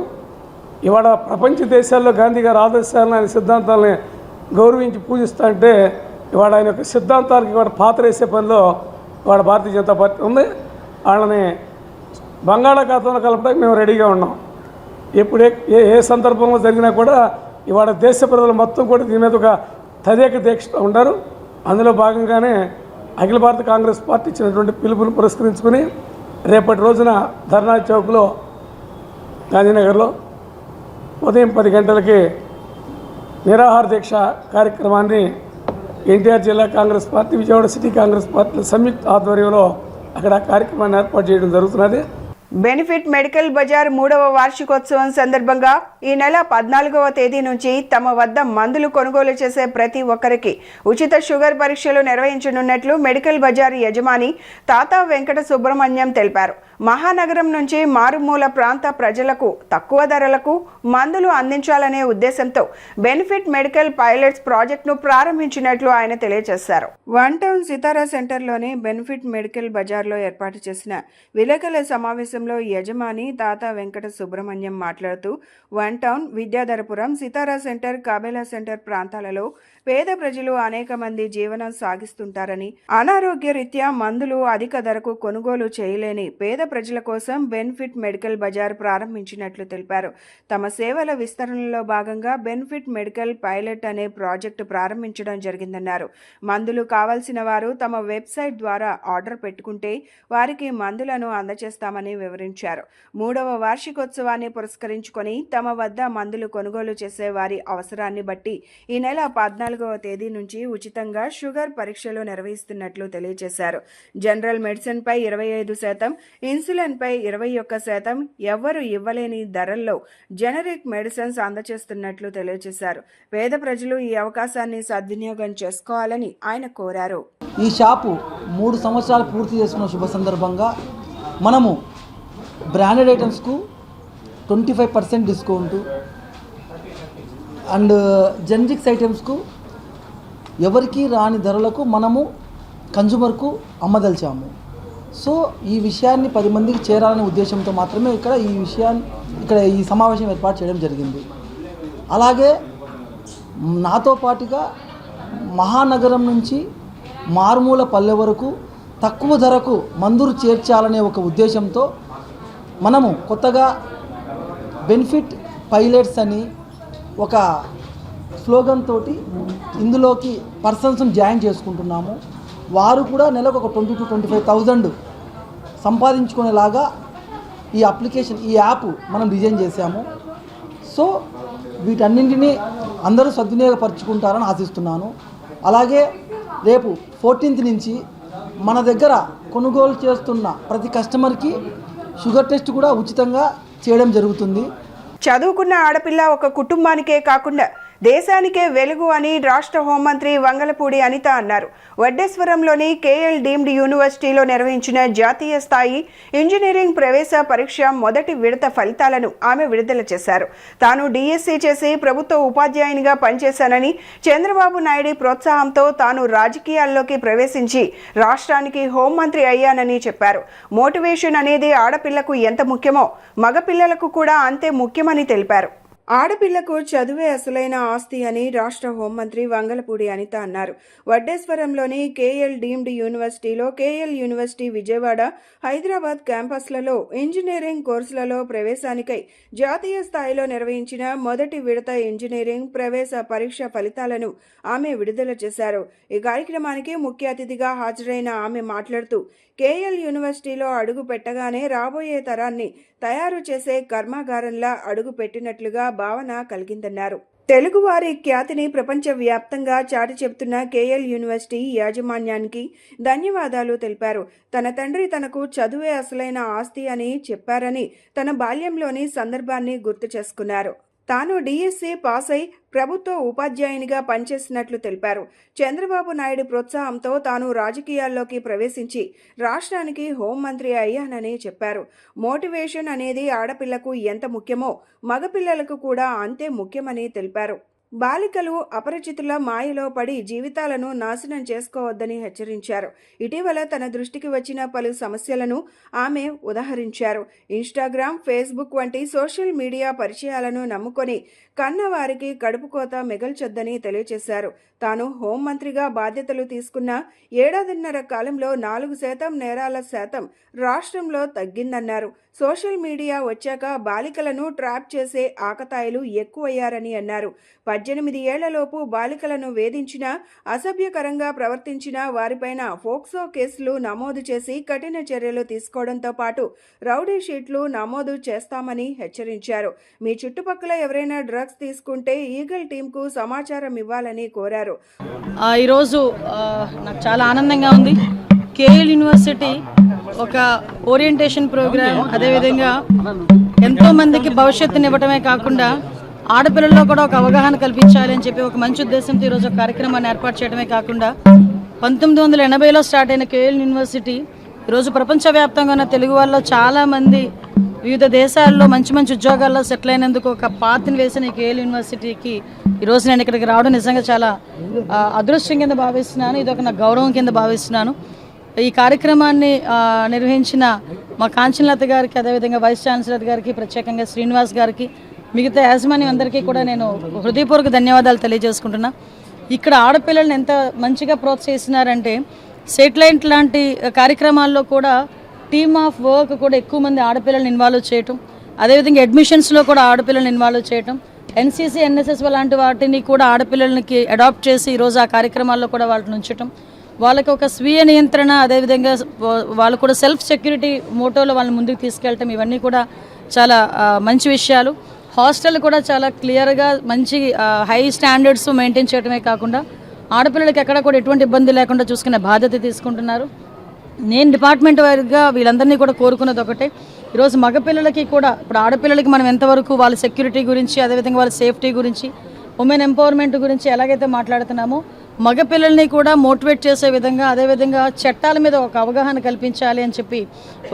ఇవాళ ప్రపంచ దేశాల్లో గాంధీ గారి ఆదర్శాలను, ఆయన సిద్ధాంతాలని గౌరవించి పూజిస్తా అంటే ఇవాళ ఆయన యొక్క సిద్ధాంతాలకి ఇవాళ పాతరేసే పనిలో ఇవాళ భారతీయ జనతా పార్టీ ఉంది. వాళ్ళని బంగాళాఖాతంలో కలపడానికి మేము రెడీగా ఉన్నాం. ఎప్పుడు ఏ సందర్భంలో జరిగినా కూడా ఇవాళ దేశ ప్రజలు మొత్తం కూడా దీని మీద ఒక తదేక దీక్ష ఉంటారు. అందులో భాగంగానే అఖిల భారత కాంగ్రెస్ పార్టీ ఇచ్చినటువంటి పిలుపుని పురస్కరించుకుని రేపటి రోజున ధర్నా చౌక్లో గాంధీనగర్లో ఉదయం 10 గంటలకి నిరాహార దీక్ష కార్యక్రమాన్ని ఎన్టీఆర్ జిల్లా Congress party, Vijayawada city Congress party సంయుక్త ఆధ్వర్యంలో అక్కడ కార్యక్రమాన్ని ఏర్పాటు చేయడం జరుగుతున్నది. బెనిఫిట్ మెడికల్ బజార్ 3వ వార్షికోత్సవం సందర్భంగా ఈ నెల 14వ తేదీ నుంచి తమ వద్ద మందులు కొనుగోలు చేసే ప్రతి ఒక్కరికి ఉచిత షుగర్ పరీక్షలు నిర్వహించనున్నట్లు మెడికల్ బజార్ యజమాని తాతా వెంకట సుబ్రహ్మణ్యం తెలిపారు. మహానగరం నుంచి మారుమూల ప్రాంత ప్రజలకు తక్కువ ధరలకు మందులు అందించాలనే ఉద్దేశంతో బెనిఫిట్ మెడికల్ పైలట్స్ ప్రాజెక్టును ప్రారంభించినట్లు ఆయన తెలియజేశారు. వన్ టౌన్ సితారా సెంటర్లోని బెనిఫిట్ మెడికల్ బజార్లో ఏర్పాటు చేసిన విలేకరుల సమావేశంలో యజమాని తాతా వెంకట సుబ్రహ్మణ్యం మాట్లాడుతూ వన్ టౌన్, విద్యాధరపురం, సితారా సెంటర్, కాబేలా సెంటర్ ప్రాంతాలలో పేద ప్రజలు అనేక మంది జీవనం సాగిస్తుంటారని, అనారోగ్య రీత్యా మందులు అధిక ధరకు కొనుగోలు చేయలేని పేద ప్రజల కోసం బెనిఫిట్ మెడికల్ బజార్ ప్రారంభించినట్లు తెలిపారు. తమ సేవల విస్తరణలో భాగంగా బెనిఫిట్ మెడికల్ పైలట్ అనే ప్రాజెక్టు ప్రారంభించడం జరిగిందన్నారు. మందులు కావాల్సిన వారు తమ వెబ్సైట్ ద్వారా ఆర్డర్ పెట్టుకుంటే వారికి మందులను అందజేస్తామని వివరించారు. 3వ వార్షికోత్సవాన్ని పురస్కరించుకొని తమ వద్ద మందులు కొనుగోలు చేసే వారి అవసరాన్ని బట్టి ఈ నెల 14వ తేదీ నుంచి ఉచితంగా షుగర్ పరీక్షలు నిర్వహిస్తున్నట్లు తెలియజేశారు. జనరల్ మెడిసిన్ పై 25%, ఇన్సులిన్ పై 21%, ఎవ్వరూ ఇవ్వలేని ధరల్లో జెనరిక్ మెడిసిన్స్ అందజేస్తున్నట్లు తెలియజేశారు. పేద ప్రజలు ఈ అవకాశాన్ని సద్వినియోగం చేసుకోవాలని ఆయన కోరారు. ఈ షాపు 3 సంవత్సరాలు పూర్తి చేసుకున్న శుభ సందర్భంగా మనము బ్రాండెడ్ ఐటమ్స్కు 25% డిస్కౌంటు అండ్ జెనరిక్స్ ఐటమ్స్కు ఎవరికి రాని ధరలకు మనము కన్జ్యూమర్కు అమ్మదలిచాము. సో ఈ విషయాన్ని 10 మందికి చేరాలనే ఉద్దేశంతో మాత్రమే ఇక్కడ ఈ సమావేశం ఏర్పాటు చేయడం జరిగింది. అలాగే నాతో పాటుగా మహానగరం నుంచి మారుమూల పల్లె వరకు తక్కువ ధరకు మందులు చేర్చాలనే ఒక ఉద్దేశంతో మనము కొత్తగా బెనిఫిట్ పైలట్స్ అని ఒక స్లోగన్ తోటి ఇందులోకి పర్సన్స్ని జాయిన్ చేసుకుంటున్నాము. వారు కూడా నెలకు ఒక 20,000 to 25,000 సంపాదించుకునేలాగా ఈ అప్లికేషన్, ఈ యాప్ మనం డిజైన్ చేశాము. సో వీటన్నింటినీ అందరూ సద్వినియోగపరుచుకుంటారని ఆశిస్తున్నాను. అలాగే రేపు 14th నుంచి మన దగ్గర కొనుగోలు చేస్తున్న ప్రతి కస్టమర్కి షుగర్ టెస్ట్ కూడా ఉచితంగా చేయడం జరుగుతుంది. చదువుకున్న ఆడపిల్ల ఒక కుటుంబానికే కాకుండా దేశానికే వెలుగు అని రాష్ట్ర హోంమంత్రి వంగలపూడి అనిత అన్నారు. వడ్డేశ్వరంలోని కేఎల్ డీమ్డ్ యూనివర్సిటీలో నిర్వహించిన జాతీయ స్థాయి ఇంజనీరింగ్ ప్రవేశ పరీక్ష మొదటి విడత ఫలితాలను ఆమె విడుదల చేశారు. తాను డిఎస్సీ చేసి ప్రభుత్వ ఉపాధ్యాయునిగా పనిచేశానని, చంద్రబాబు నాయుడు ప్రోత్సాహంతో తాను రాజకీయాల్లోకి ప్రవేశించి రాష్ట్రానికి హోంమంత్రి అయ్యానని చెప్పారు. మోటివేషన్ అనేది ఆడపిల్లకు ఎంత ముఖ్యమో మగపిల్లలకు కూడా అంతే ముఖ్యమని తెలిపారు. ఆడపిల్లకు చదువే అసలైన ఆస్తి అని రాష్ట్ర హోంమంత్రి వంగలపూడి అనిత అన్నారు. వడ్డేశ్వరంలోని కేఎల్ డీమ్డ్ యూనివర్సిటీలో, కేఎల్ యూనివర్సిటీ విజయవాడ, హైదరాబాద్ క్యాంపస్లలో ఇంజనీరింగ్ కోర్సులలో ప్రవేశానికై జాతీయ స్థాయిలో నిర్వహించిన మొదటి విడత ఇంజనీరింగ్ ప్రవేశ పరీక్ష ఫలితాలను ఆమె విడుదల చేశారు. ఈ కార్యక్రమానికి ముఖ్య అతిథిగా హాజరైన ఆమె మాట్లాడుతూ, కేఎల్ యూనివర్సిటీలో అడుగు పెట్టగానే రాబోయే తరాన్ని తయారు చేసే కర్మాగారంలా అడుగు పెట్టినట్లుగా భావన కలిగిందన్నారు. తెలుగువారి ఖ్యాతిని ప్రపంచవ్యాప్తంగా చాటి చెబుతున్న కేఎల్ యూనివర్సిటీ యాజమాన్యానికి ధన్యవాదాలు తెలిపారు. తన తండ్రి తనకు చదువే అసలైన ఆస్తి అని చెప్పారని తన బాల్యంలోని సందర్భాన్ని గుర్తు చేసుకున్నారు. తాను డిఎస్సీ పాస్ అయి ప్రభుత్వ ఉపాధ్యాయునిగా పనిచేసినట్లు తెలిపారు. చంద్రబాబు నాయుడు ప్రోత్సాహంతో తాను రాజకీయాల్లోకి ప్రవేశించి రాష్ట్రానికి హోంమంత్రి అయ్యానని చెప్పారు. మోటివేషన్ అనేది ఆడపిల్లకు ఎంత ముఖ్యమో మగపిల్లలకు కూడా అంతే ముఖ్యమని తెలిపారు. బాలికలు అపరిచితుల మాయలో పడి జీవితాలను నాశనం చేసుకోవద్దని హెచ్చరించారు. ఇటీవల తన దృష్టికి వచ్చిన పలు సమస్యలను ఆమె ఉదహరించారు. ఇన్స్టాగ్రామ్, ఫేస్బుక్ వంటి సోషల్ మీడియా పరిచయాలను నమ్ముకొని కన్నవారికి కడుపుకోత మిగల్చొద్దని తెలియజేశారు. తాను హోంమంత్రిగా బాధ్యతలు తీసుకున్న ఏడాదిన్నర కాలంలో 4% నేరాల శాతం రాష్ట్రంలో తగ్గిందన్నారు. సోషల్ మీడియా వచ్చాక బాలికలను ట్రాప్ చేసే ఆకతాయిలు ఎక్కువయ్యారని అన్నారు. 18 ఏళ్లలోపు బాలికలను వేధించిన, అసభ్యకరంగా ప్రవర్తించిన వారిపైన ఫోక్సో కేసులు నమోదు చేసి కఠిన చర్యలు తీసుకోవడంతో పాటు రౌడీ షీట్లు నమోదు చేస్తామని హెచ్చరించారు. మీ చుట్టుపక్కల ఎవరైనా డ్రగ్స్ తీసుకుంటే ఈగల్ టీంకు సమాచారం ఇవ్వాలని కోరారు. ఈరోజు నాకు చాలా ఆనందంగా ఉంది. కేఎల్ యూనివర్సిటీ ఒక ఓరియంటేషన్ ప్రోగ్రామ్, అదేవిధంగా ఎంతోమందికి భవిష్యత్తుని ఇవ్వడమే కాకుండా ఆడపిల్లల్లో కూడా ఒక అవగాహన కల్పించాలి అని చెప్పి ఒక మంచి ఉద్దేశంతో ఈరోజు ఒక కార్యక్రమాన్ని ఏర్పాటు చేయడమే కాకుండా 1980లో స్టార్ట్ అయిన కేఎల్ యూనివర్సిటీ ఈరోజు ప్రపంచవ్యాప్తంగా ఉన్న తెలుగు వాళ్ళలో చాలామంది వివిధ దేశాల్లో మంచి మంచి ఉద్యోగాల్లో సెటిల్ అయినందుకు ఒక పాత్రను వేసిన ఈ కేఎల్ యూనివర్సిటీకి ఈరోజు నేను ఇక్కడికి రావడం నిజంగా చాలా అదృష్టం కింద భావిస్తున్నాను. ఇది ఒక నా గౌరవం కింద భావిస్తున్నాను. ఈ కార్యక్రమాన్ని నిర్వహించిన మా కాంచనలత గారికి, అదేవిధంగా వైస్ ఛాన్సలర్ గారికి, ప్రత్యేకంగా శ్రీనివాస్ గారికి, మిగతా యాజమాన్యం అందరికీ కూడా నేను హృదయపూర్వక ధన్యవాదాలు తెలియజేసుకుంటున్నా. ఇక్కడ ఆడపిల్లల్ని ఎంత మంచిగా ప్రోత్సహిస్తున్నారంటే, సెటిలైట్ లాంటి కార్యక్రమాల్లో కూడా టీమ్ ఆఫ్ వర్క్ కూడా ఎక్కువ మంది ఆడపిల్లల్ని ఇన్వాల్వ్ చేయటం, అదేవిధంగా అడ్మిషన్స్లో కూడా ఆడపిల్లల్ని ఇన్వాల్వ్ చేయటం, ఎన్సీసీ, ఎన్ఎస్ఎస్ లాంటి వాటిని కూడా ఆడపిల్లలకి అడాప్ట్ చేసి ఈరోజు ఆ కార్యక్రమాల్లో కూడా వాళ్ళని ఉంచటం, వాళ్ళకి ఒక స్వీయ నియంత్రణ, అదేవిధంగా వాళ్ళు కూడా సెల్ఫ్ సెక్యూరిటీ మోటోలో వాళ్ళని ముందుకు తీసుకెళ్ళటం, ఇవన్నీ కూడా చాలా మంచి విషయాలు. హాస్టల్ కూడా చాలా క్లియర్గా మంచి హై స్టాండర్డ్స్ మెయింటైన్ చేయడమే కాకుండా ఆడపిల్లలకి ఎక్కడ కూడా ఎటువంటి ఇబ్బంది లేకుండా చూసుకునే బాధ్యత తీసుకుంటున్నారు. నేను డిపార్ట్మెంట్ వారిగా వీళ్ళందరినీ కూడా కోరుకున్నది ఒకటే, ఈరోజు మగపిల్లలకి కూడా, ఇప్పుడు ఆడపిల్లలకి మనం ఎంతవరకు వాళ్ళ సెక్యూరిటీ గురించి, అదేవిధంగా వాళ్ళ సేఫ్టీ గురించి, ఉమెన్ ఎంపవర్మెంట్ గురించి ఎలాగైతే మాట్లాడుతున్నామో, మగపిల్లల్ని కూడా మోటివేట్ చేసే విధంగా, అదేవిధంగా చట్టాల మీద ఒక అవగాహన కల్పించాలి అని చెప్పి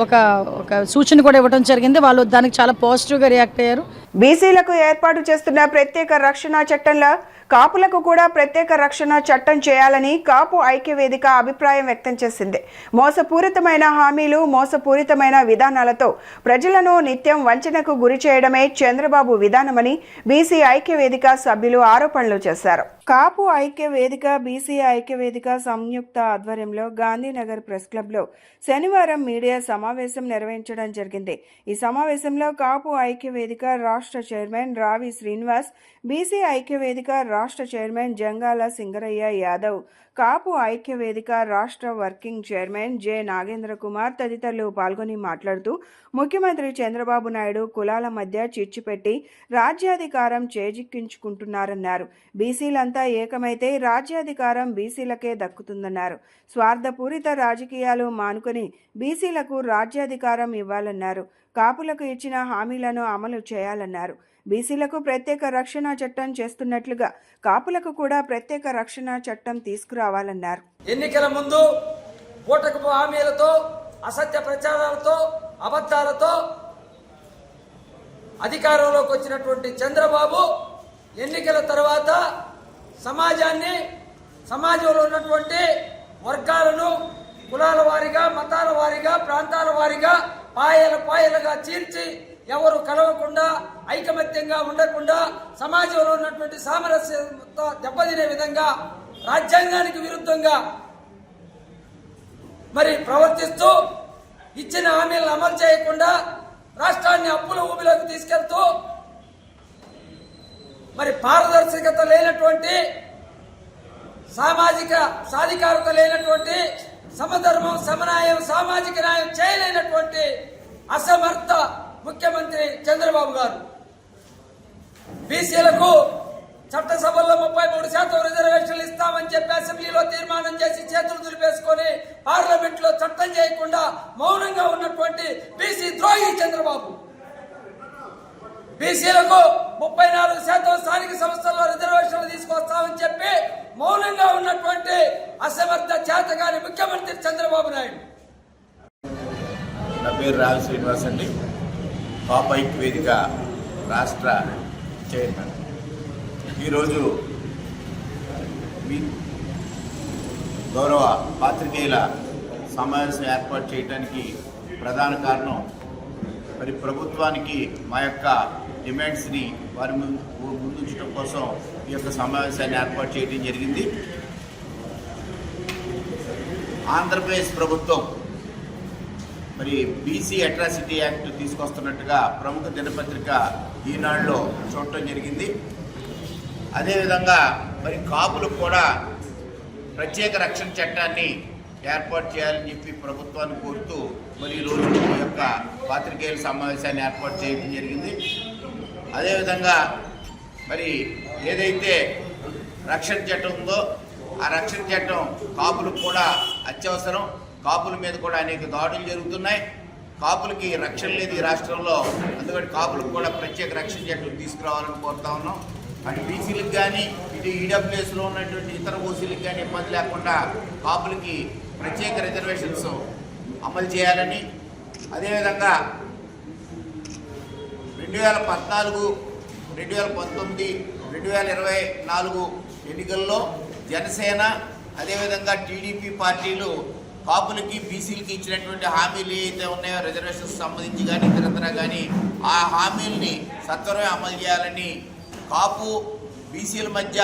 ఒక సూచన కూడా ఇవ్వడం జరిగింది. వాళ్ళు దానికి చాలా పాజిటివ్గా రియాక్ట్ అయ్యారు. బీసీలకు ఏర్పాటు చేస్తున్న ప్రత్యేక రక్షణ చట్టంలో కాపులకు కూడా ప్రత్యేక రక్షణ చట్టం చేయాలని కాపు ఐక్య వేదిక అభిప్రాయం వ్యక్తం చేసింది. మోసపూరితమైన హామీలు, మోసపూరితమైన విధానాలతో ప్రజలను నిత్యం వంచనకు గురి చేయడమే చంద్రబాబు విధానమని బీసీ ఐక్య వేదిక సభ్యులు ఆరోపణలు చేశారు. కాపు ఐక్య వేదిక, బీసీ ఐక్య వేదిక సంయుక్త ఆధ్వర్యంలో గాంధీనగర్ ప్రెస్ క్లబ్లో శనివారం మీడియా సమావేశం నిర్వహించడం జరిగింది. ఈ సమావేశంలో కాపు ఐక్య వేదిక రాష్ట్ర చైర్మన్ రావి శ్రీనివాస్, బీసీ ఐక్య వేదిక రాష్ట్ర చైర్మన్ జంగాల సింగరయ్య యాదవ్, కాపు ఐక్య వేదిక రాష్ట్ర working chairman J Nagendra Kumar తదితరులు పాల్గొని మాట్లాడుతూ, ముఖ్యమంత్రి చంద్రబాబు నాయుడు కులాల మధ్య చిచ్చు పెట్టి రాజ్యాధికారం చేజిక్కించుకుంటున్నారన్నారు. బీసీలంతా ఏకమైతే రాజ్యాధికారం బీసీలకే దక్కుతుందన్నారు. స్వార్థపూరిత రాజకీయాలు మానుకొని బీసీలకు రాజ్యాధికారం ఇవ్వాలన్నారు. కాపులకు ఇచ్చిన హామీలను అమలు చేయాలన్నారు. బీసీలకు ప్రత్యేక రక్షణ చట్టం చేస్తున్నట్లుగా కాపులకు కూడా ప్రత్యేక రక్షణ చట్టం తీసుకురావాలన్నారు. ఎన్నికల ముందు పూటకపు హామీలతో, అసత్య ప్రచారాలతో, అబద్ధాలతో అధికారంలోకి వచ్చినటువంటి చంద్రబాబు ఎన్నికల తర్వాత సమాజంలో ఉన్నటువంటి వర్గాలను కులాల వారీగా, మతాల వారీగా, ప్రాంతాల వారీగా పాయలుగా చీల్చి ఎవరు కలవకుండా, ఐకమత్యంగా ఉండకుండా, సమాజంలో ఉన్నటువంటి సామరస్యంతో దెబ్బతినే విధంగా రాజ్యాంగానికి విరుద్ధంగా మరి ప్రవర్తిస్తూ ఇచ్చిన హామీలను అమలు చేయకుండా రాష్ట్రాన్ని అప్పుల ఊబిలోకి తీసుకెళ్తూ మరి పారదర్శకత లేనటువంటి, సామాజిక సాధికారత లేనటువంటి, సమధర్మం, సమన్యాయం, సామాజిక న్యాయం చేయలేనటువంటి అసమర్థ ముఖ్యమంత్రి చంద్రబాబు గారు బీసీలకు చట్టసభల్లో 33% రిజర్వేషన్లు ఇస్తామని చెప్పి అసెంబ్లీలో తీర్మానం చేసి చేతులు దులిపేసుకొని పార్లమెంట్ లో చట్టం చేయకుండా మౌనంగా ఉన్నటువంటి బీసీ ద్రోహి చంద్రబాబు. బీసీలకు 34% స్థానిక సంస్థల్లో రిజర్వేషన్లు తీసుకొస్తామని చెప్పి మౌనంగా ఉన్నటువంటి అసమర్థ చేతగాని ముఖ్యమంత్రి చంద్రబాబు నాయుడు. నా పేరు రావి శ్రీనివాస్ అండి, పాప్ ఐక్య వేదిక రాష్ట్ర చైర్మన్. ఈరోజు మీ గౌరవ పాత్రికేయుల సమావేశం ఏర్పాటు చేయడానికి ప్రధాన కారణం మరి ప్రభుత్వానికి మా యొక్క డిమాండ్స్ని వారి ముందుంచడం కోసం ఈ యొక్క సమావేశాన్ని ఏర్పాటు చేయడం జరిగింది. ఆంధ్రప్రదేశ్ ప్రభుత్వం మరి బీసీ అట్రాసిటీ యాక్ట్ తీసుకొస్తున్నట్టుగా ప్రముఖ దినపత్రిక ఈనాడులో చూడటం జరిగింది. అదేవిధంగా మరి కాపులకు కూడా ప్రత్యేక రక్షణ చట్టాన్ని ఏర్పాటు చేయాలని చెప్పి ప్రభుత్వాన్ని కోరుతూ మరి ఈరోజు ఈ యొక్క పాత్రికేయుల సమావేశాన్ని ఏర్పాటు చేయడం జరిగింది. అదేవిధంగా మరి ఏదైతే రక్షణ చట్టం ఉందో ఆ రక్షణ చట్టం కాపులకు కూడా అత్యవసరం. కాపుల మీద కూడా అనేక దాడులు జరుగుతున్నాయి. కాపులకి రక్షణ లేదు ఈ రాష్ట్రంలో. అందుకని కాపులకు కూడా ప్రత్యేక రక్షణ చట్టం తీసుకురావాలని కోరుతా ఉన్నాం. అటు బీసీలకు కానీ ఇటు ఈడబ్ల్యూఎస్లో ఉన్నటువంటి ఇతర ఓసీలకు కానీ ఇబ్బంది లేకుండా కాపులకి ప్రత్యేక రిజర్వేషన్స్ అమలు చేయాలని, అదేవిధంగా 2014, 2019, 2024 ఎన్నికల్లో జనసేన అదేవిధంగా టీడీపీ పార్టీలు కాపులకి బీసీలకి ఇచ్చినటువంటి హామీలు ఏవైతే ఉన్నాయో రిజర్వేషన్స్ సంబంధించి కానీ ఇతరత్ర కానీ ఆ హామీల్ని సత్వరమే అమలు చేయాలని, కాపు బీసీల మధ్య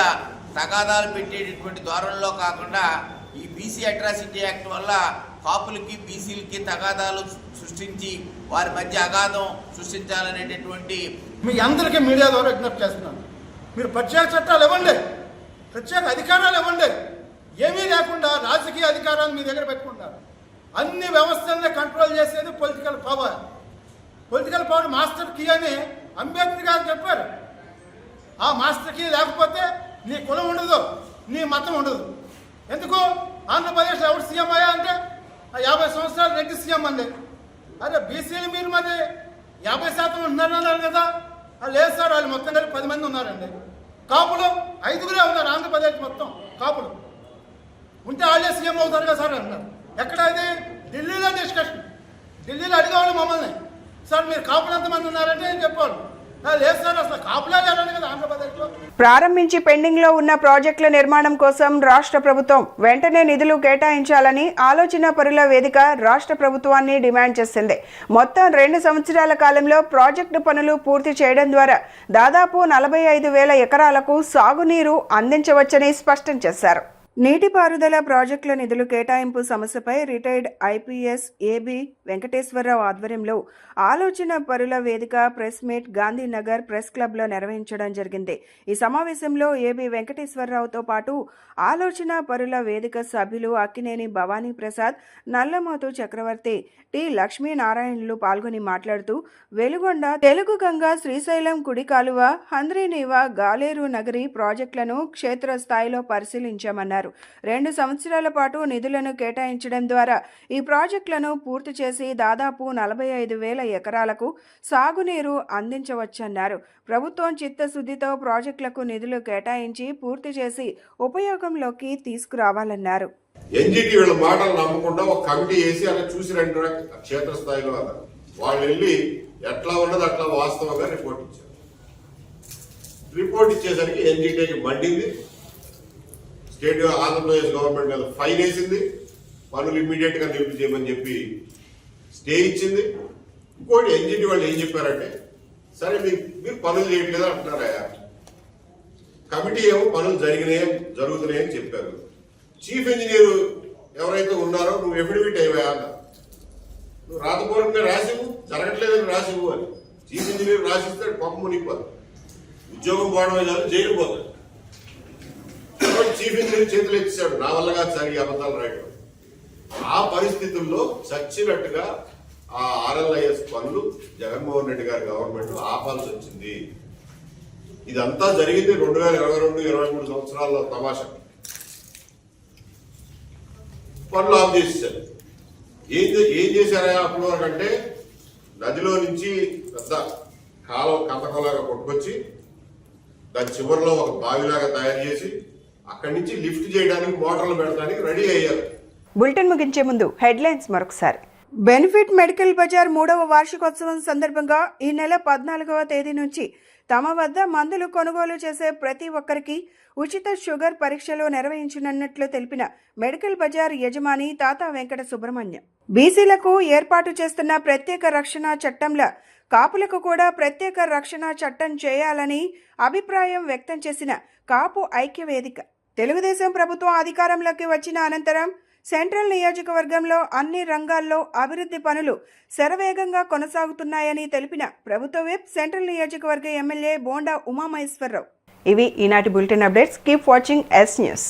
తగాదాలు పెట్టేటటువంటి ధోరణిలో కాకుండా ఈ బీసీ అట్రాసిటీ యాక్ట్ వల్ల కాపులకి బీసీలకి తగాదాలు సృష్టించి వారి మధ్య అగాధం సృష్టించాలనేటటువంటి మీ అందరికీ మీడియా ద్వారా విజ్ఞప్తి చేస్తున్నాను. మీరు ప్రత్యేక చట్టాలు ఇవ్వండి, ప్రత్యేక అధికారాలు ఇవ్వండి. ఏమీ లేకుండా రాజకీయ అధికారాలు మీ దగ్గర పెట్టుకుంటారు. అన్ని వ్యవస్థలనే కంట్రోల్ చేసేది political power. Political power master key అని అంబేద్కర్ గారు చెప్పారు. ఆ మాస్టర్ కీ లేకపోతే నీ కులం ఉండదు, నీ మతం ఉండదు. ఎందుకు ఆంధ్రప్రదేశ్లో ఎవరు సీఎం అయ్యా అంటే 50 సంవత్సరాలు రెడ్డి సీఎం అండి. అరే బీసీలు మీరు మరి 50% ఉన్నారన్నారు కదా. లేదు సార్, వాళ్ళు మొత్తం కలిపి 10 మంది ఉన్నారండి. కాపులు 5గురే ఉన్నారు ఆంధ్రప్రదేశ్ మొత్తం. కాపులు ఉంటే వాళ్ళే సీఎం అవుతారు కదా సార్ అన్నారు. ఎక్కడ ఇది? ఢిల్లీలో డిస్కషన్. ఢిల్లీలో అడిగేవాళ్ళు మమ్మల్ని, సార్ మీరు కాపులు ఎంతమంది ఉన్నారంటే నేను చెప్పాను. లేదు సార్, అసలు కాపులే లేరండి కదా ఆంధ్రప్రదేశ్లో. ప్రారంభించి పెండింగ్లో ఉన్న ప్రాజెక్టుల నిర్మాణం కోసం రాష్ట్ర ప్రభుత్వం వెంటనే నిధులు కేటాయించాలని ఆలోచన పరుల వేదిక రాష్ట్ర ప్రభుత్వాన్ని డిమాండ్ చేసింది. మొత్తం 2 సంవత్సరాల కాలంలో ప్రాజెక్టు పనులు పూర్తి చేయడం ద్వారా దాదాపు 45,000 ఎకరాలకు సాగునీరు అందించవచ్చని స్పష్టం చేశారు. నీటిపారుదల ప్రాజెక్టుల నిధులు కేటాయింపు సమస్యపై రిటైర్డ్ ఐపీఎస్ ఏబీ వెంకటేశ్వరరావు ఆధ్వర్యంలో ఆలోచన పరుల వేదిక ప్రెస్ మీట్ గాంధీనగర్ ప్రెస్ క్లబ్లో నిర్వహించడం జరిగింది. ఈ సమావేశంలో ఏబీ వెంకటేశ్వరరావుతో పాటు ఆలోచన పరుల వేదిక సభ్యులు అక్కినేని భవానీ ప్రసాద్, నల్లమోతు చక్రవర్తి, టి లక్ష్మీనారాయణలు పాల్గొని మాట్లాడుతూ వెలుగొండ, తెలుగు గంగ, శ్రీశైలం కుడి కాలువ, హంద్రీనీవా, గాలేరు నగరి ప్రాజెక్టులను క్షేత్రస్థాయిలో పరిశీలించామన్నారు. 2 సంవత్సరాల పాటు నిధులను కేటాయించడం ద్వారా ఈ ప్రాజెక్టులను పూర్తి చేసి చేసి దాదాపు 45,000 ఎకరాలకు సాగునీరు అందించవచ్చన్నారు. ప్రభుత్వం చిత్తశుద్ధితో ప్రాజెక్టులకు నిధులు కేటాయించి పూర్తి చేసి ఉపయోగంలోకి తీసుకురావాలన్నారు. ఎన్జిటి వీళ్ళ మాటలు నమ్మకుండా ఒక కమిటీ వేసి అలా చూసి రండి క్షేత్రస్థాయిలో అన్నారు. వాళ్ళు వెళ్ళి ఎట్లా ఉన్నది అట్లా వాస్తవంగా రిపోర్ట్ ఇచ్చారు. రిపోర్ట్ ఇచ్చేసరికి ఎన్జిటికి మండింది. స్టేట్ ఆంధ్రప్రదేశ్ గవర్నమెంట్ మీద ఫైన్ వేసింది. పనులు ఇమ్మీడియట్ గా నిలుపు చేయమని చెప్పి స్టే ఇచ్చింది. ఇంకోటి ఎన్జిటి వాళ్ళు ఏం చెప్పారంటే, సరే మీరు పనులు చేయట్లేదు అంటున్నారా, కమిటీ ఏమో పనులు జరుగుతున్నాయని చెప్పారు. చీఫ్ ఇంజనీర్ ఎవరైతే ఉన్నారో నువ్వు ఎఫిడవిట్ అయ్యా అన్న, నువ్వు రాతపూర్వకంగా రాసివు, జరగట్లేదని రాసివు అని. చీఫ్ ఇంజనీర్ రాసిస్తే పప్పు మునిగిపోదు, ఉద్యోగం పోవడమే కాదు జైలు పోతుంది. చీఫ్ ఇంజనీర్ చేతులు ఎత్తిశాడు, నా వల్ల కాదు సార్ ఈ అబద్ధాలు రాయడం. ఆ పరిస్థితుల్లో చచ్చినట్టుగా ఆ RLIS పనులు జగన్మోహన్ రెడ్డి గారి గవర్నమెంట్ ఆపాల్సి వచ్చింది. ఇదంతా జరిగింది 2022-23 సంవత్సరాల తమాషా. పనులు ఆఫ్ చేసేసారు. ఏం చేశారా అప్పటి వరకు అంటే, నదిలో నుంచి పెద్ద కాలం కంతకంలాగా కొట్టుకొచ్చి దాని చివరిలో ఒక బావిలాగా తయారు చేసి అక్కడి నుంచి లిఫ్ట్ చేయడానికి మోటార్లు పెడతానికి రెడీ అయ్యారు. బులెటిన్ ముగించే ముందు హెడ్లైన్స్ మరొకసారి. బెనిఫిట్ మెడికల్ బజార్ 3వ వార్షికోత్సవం సందర్భంగా ఈ నెల 14వ తేదీ నుంచి తమ వద్ద మందులు కొనుగోలు చేసే ప్రతి ఒక్కరికి ఉచిత షుగర్ పరీక్షలు నిర్వహించనున్నట్లు తెలిపిన మెడికల్ బజార్ యజమాని తాతా వెంకట సుబ్రహ్మణ్యం. బీసీలకు ఏర్పాటు చేస్తున్న ప్రత్యేక రక్షణ చట్టంలో కాపులకు కూడా ప్రత్యేక రక్షణ చట్టం చేయాలని అభిప్రాయం వ్యక్తం చేసిన కాపు ఐక్యవేదిక. తెలుగుదేశం ప్రభుత్వం అధికారంలోకి వచ్చిన అనంతరం సెంట్రల్ నియోజకవర్గంలో అన్ని రంగాల్లో అభివృద్ధి పనులు శరవేగంగా కొనసాగుతున్నాయని తెలిపిన ప్రభుత్వ విప్ సెంట్రల్ నియోజకవర్గ ఎమ్మెల్యే బోండా ఉమామహేశ్వరరావు. ఇవి ఈనాటి bulletin updates. Keep watching yes news.